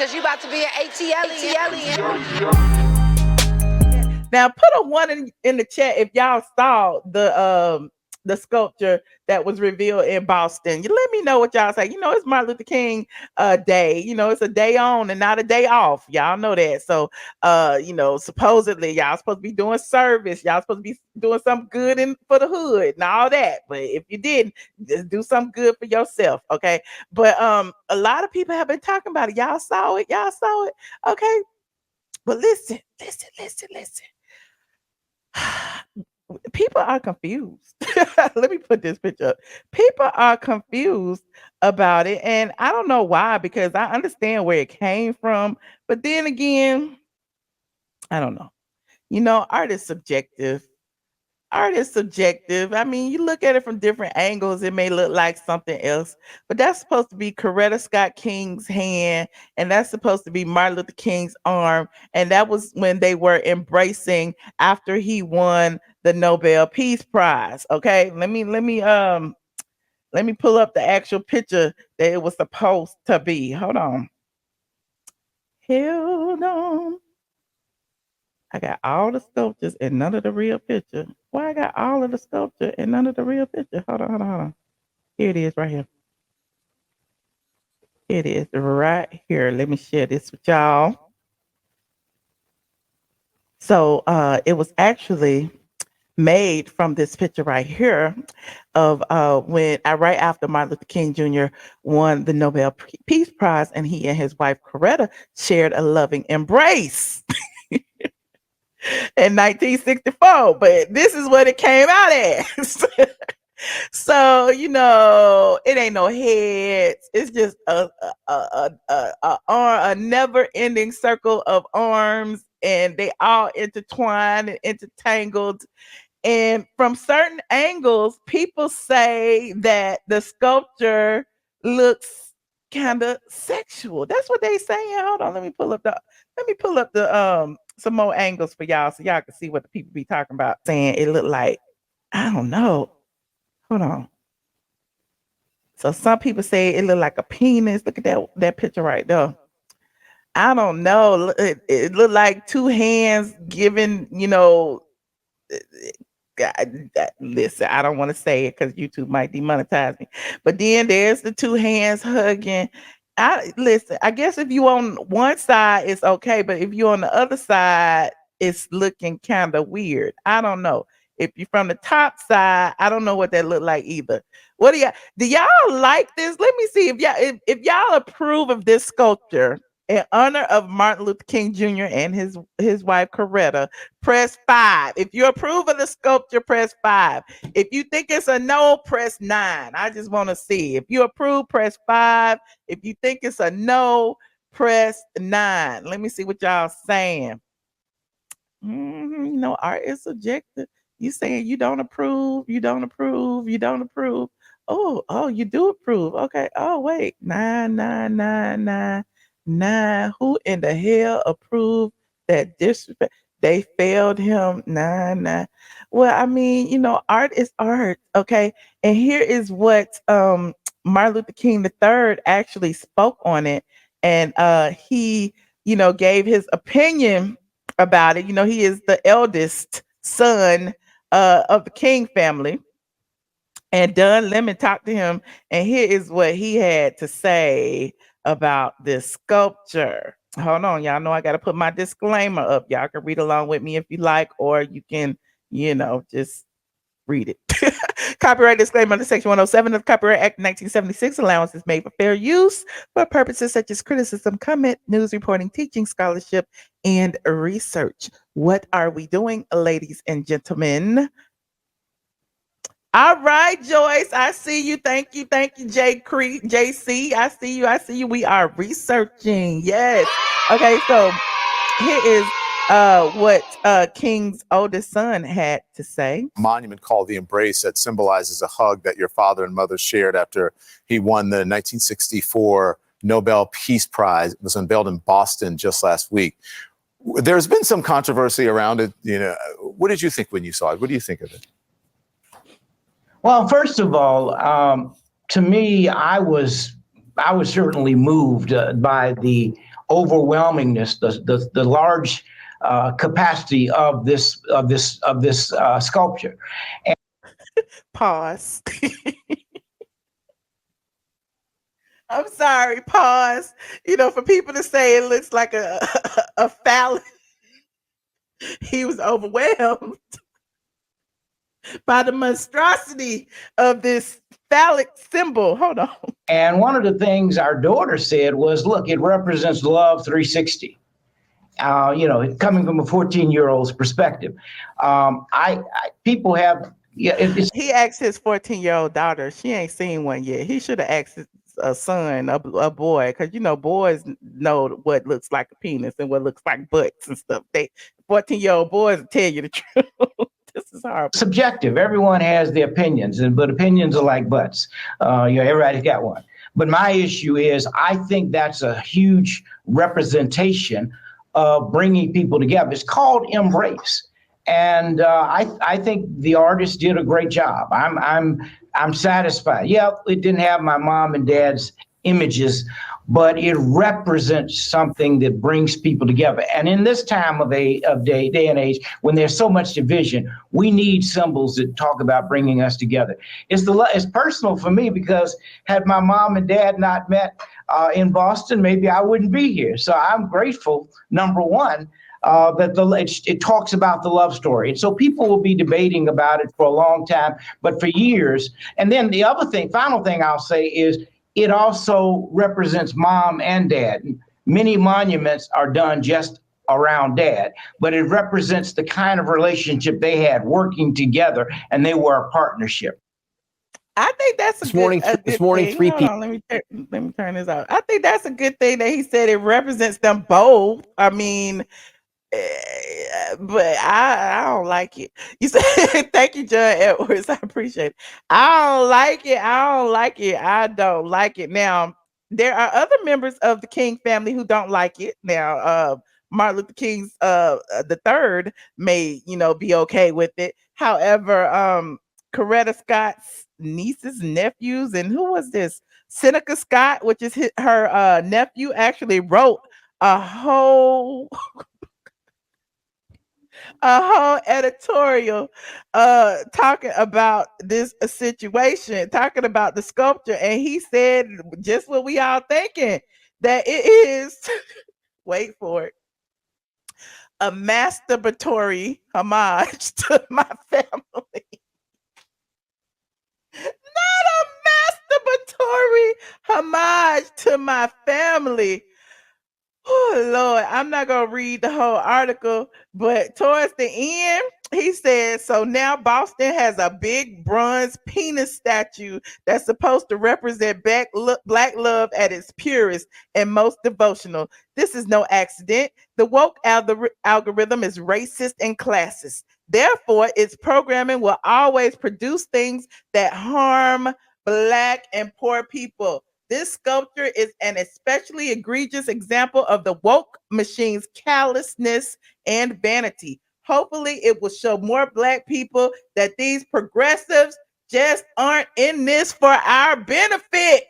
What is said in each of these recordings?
Cause you about to be an ATLien. Now put a one in the chat if y'all saw the sculpture that was revealed in Boston. You let me know what y'all say. You know, it's Martin Luther King day. You know, it's a day on and not a day off. Y'all know that. So you know, supposedly y'all supposed to be doing service. Y'all supposed to be doing something good for the hood and all that. But if you didn't, just do something good for yourself. Okay. But a lot of people have been talking about it. Y'all saw it. Y'all saw it. Okay. But listen. People are confused. Let me put this picture up. People are confused about it, and I don't know why, because I understand where it came from, but then again, I don't know. You know, art is subjective. Art is subjective. I mean, you look at it from different angles, it may look like something else, but that's supposed to be Coretta Scott King's hand, and that's supposed to be Martin Luther King's arm, and that was when they were embracing after he won the Nobel Peace Prize. Okay, let me pull up the actual picture that it was supposed to be. Hold on. Hold on. I got all the sculptures and none of the real picture. Why I got all of the sculpture and none of the real picture? Hold on. Here it is right here. It is right here. Let me share this with y'all. So it was actually made from this picture right here of when right after Martin Luther King Jr. won the Nobel Peace Prize, and he and his wife Coretta shared a loving embrace. In 1964, but this is what it came out as. So you know, it ain't no heads. It's just a never-ending circle of arms, and they all intertwined and intertangled. And from certain angles, people say that the sculpture looks kind of sexual. That's what they saying. Hold on, let me pull up the some more angles for y'all so y'all can see what the people be talking about. Saying it looked like, I don't know. Hold on. So some people say it looked like a penis. Look at that picture right there. I don't know. It looked like two hands giving, you know, listen, I don't want to say it because YouTube might demonetize me. But then there's the two hands hugging. Listen, I guess if you on one side, it's okay, but if you on the other side, it's looking kind of weird. I don't know. If you're from the top side, I don't know what that look like either. What do y'all like this? Let me see if y'all approve of this sculpture in honor of Martin Luther King Jr. and his wife Coretta. Press 5. If you approve of the sculpture, press 5. If you think it's a no, press 9. I just want to see. If you approve, press 5. If you think it's a no, press 9. Let me see what y'all saying. You know, art is subjective. You saying you don't approve, you don't approve, you don't approve. Oh, you do approve. Okay. Oh, wait. 9. Who in the hell approved that disrespect? They failed him. 9. Well, I mean, you know, art is art. Okay. And here is what Martin Luther King III actually spoke on it. And he, you know, gave his opinion about it. You know, he is the eldest son of the King family. And Don Lemon talked to him, and here is what he had to say about this sculpture. Hold on, y'all know I got to put my disclaimer up. Y'all can read along with me if you like, or you can, you know, just read it. Copyright disclaimer under Section 107 of the Copyright Act 1976. Allowance is made for fair use for purposes such as criticism, comment, news reporting, teaching, scholarship, and research. What are we doing, ladies and gentlemen? All right, Joyce, I see you. Thank you, JC. I see you. We are researching. Yes. Okay, so here is what King's oldest son had to say. Monument called the Embrace that symbolizes a hug that your father and mother shared after he won the 1964 Nobel Peace Prize. It was unveiled in Boston just last week. There's been some controversy around it. You know, what did you think when you saw it? What do you think of it? Well, first of all, to me, I was certainly moved by the overwhelmingness, the large capacity of this sculpture. Pause. I'm sorry. Pause. You know, for people to say it looks like a phallus, he was overwhelmed by the monstrosity of this phallic symbol. Hold on. And one of the things our daughter said was, look, it represents love 360. Coming from a 14-year-old's perspective. People have, he asked his 14-year-old daughter. She ain't seen one yet. He should have asked a son, a boy, because boys know what looks like a penis and what looks like butts and stuff. 14-year-old boys will tell you the truth. This is horrible. Subjective. Everyone has their opinions, but opinions are like butts. Everybody's got one. But my issue is, I think that's a huge representation of bringing people together. It's called embrace, and I think the artist did a great job. I'm satisfied. Yeah, it didn't have my mom and dad's images, but it represents something that brings people together. And in this time of day and age, when there's so much division, we need symbols that talk about bringing us together. It's personal for me, because had my mom and dad not met in Boston, maybe I wouldn't be here. So I'm grateful, number one, that it talks about the love story. And so people will be debating about it for a long time, but for years. And then the final thing I'll say is, it also represents mom and dad. Many monuments are done just around dad, but it represents the kind of relationship they had working together, and they were a partnership. I think that's this morning. Three people. Let me turn this off. I think that's a good thing that he said it represents them both. I mean, but I don't like it. You said, thank you, John Edwards. I appreciate it. I don't like it. Now, there are other members of the King family who don't like it. Now, Martin Luther King's the third may, be okay with it. However, Coretta Scott's nieces, nephews, and who was this? Seneca Scott, which is her nephew, actually wrote a whole editorial talking about this situation, talking about the sculpture, and he said just what we all thinking, that it is wait for it, a masturbatory homage to my family. Not a masturbatory homage to my family. Oh, Lord, I'm not going to read the whole article, but towards the end, he said, so now Boston has a big bronze penis statue that's supposed to represent black love at its purest and most devotional. This is no accident. The woke algorithm is racist and classist. Therefore, its programming will always produce things that harm Black and poor people. This sculpture is an especially egregious example of the woke machine's callousness and vanity. Hopefully, it will show more Black people that these progressives just aren't in this for our benefit.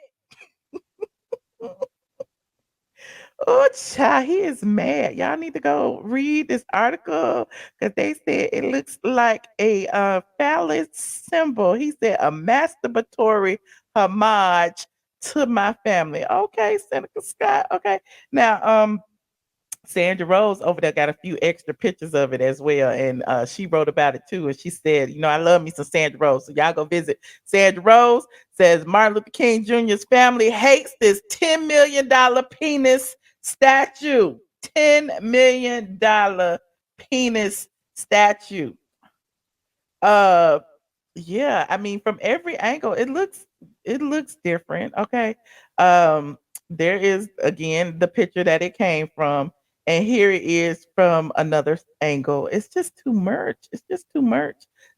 Oh, child, he is mad. Y'all need to go read this article because they said it looks like a phallus symbol. He said a masturbatory homage to my family. Okay, Seneca Scott. Okay. Now, Sandra Rose over there got a few extra pictures of it as well. And she wrote about it too. And she said, I love me some Sandra Rose. So y'all go visit Sandra Rose. Says Martin Luther King Jr.'s family hates this $10 million penis statue. $10 million penis statue. Yeah, I mean, from every angle, it looks different. Okay. There is again the picture that it came from, and here it is from another angle. It's just too much.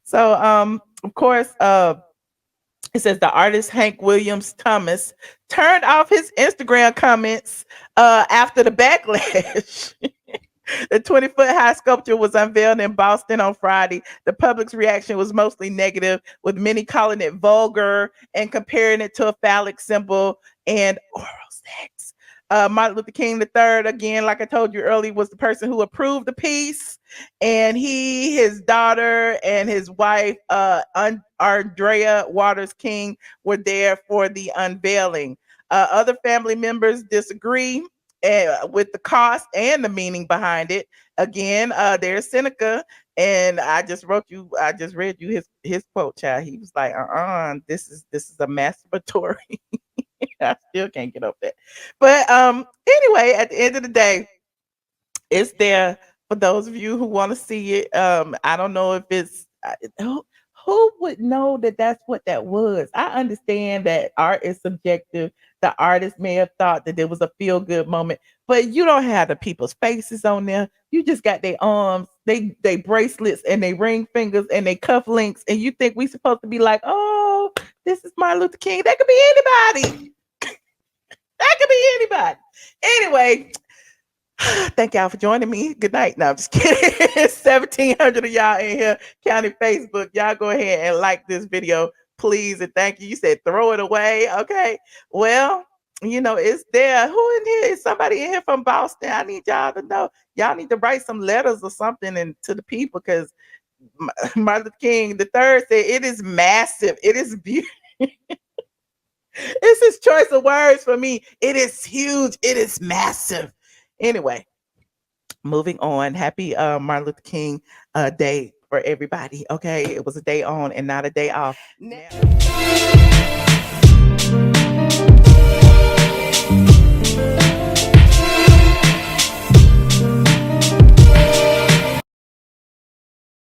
So of course, it says the artist Hank Williams Thomas turned off his Instagram comments after the backlash. The 20-foot high sculpture was unveiled in Boston on Friday. The public's reaction was mostly negative, with many calling it vulgar and comparing it to a phallic symbol and oral sex. Martin Luther King III, again, like I told you earlier, was the person who approved the peace, and his daughter, and his wife, Andrea Waters King, were there for the unveiling. Other family members disagree with the cost and the meaning behind it. Again, there's Seneca, and I just read you his quote, child. He was like, this is a masturbatory. I still can't get over that. But anyway, at the end of the day, it's there for those of you who want to see it. I don't know if it's who would know that that's what that was. I understand that art is subjective. The artist may have thought that there was a feel good moment, but you don't have the people's faces on there. You just got their arms, they bracelets, and they ring fingers, and they cuff links, and you think we supposed to be like, oh, this is Martin Luther King? That could be anybody. That could be anybody. Anyway, thank y'all for joining me. Good night. No, I'm just kidding. 1,700 of y'all in here counting Facebook. Y'all go ahead and like this video, please, and thank you. You said throw it away. Okay. Well, it's there. Who in here? Is somebody in here from Boston? I need y'all to know. Y'all need to write some letters or something to the people, because Martin Luther King III said it is massive. It is beautiful. It's his choice of words for me. It is huge. It is massive. Anyway, moving on. Happy Martin Luther King Day for everybody. Okay, it was a day on and not a day off.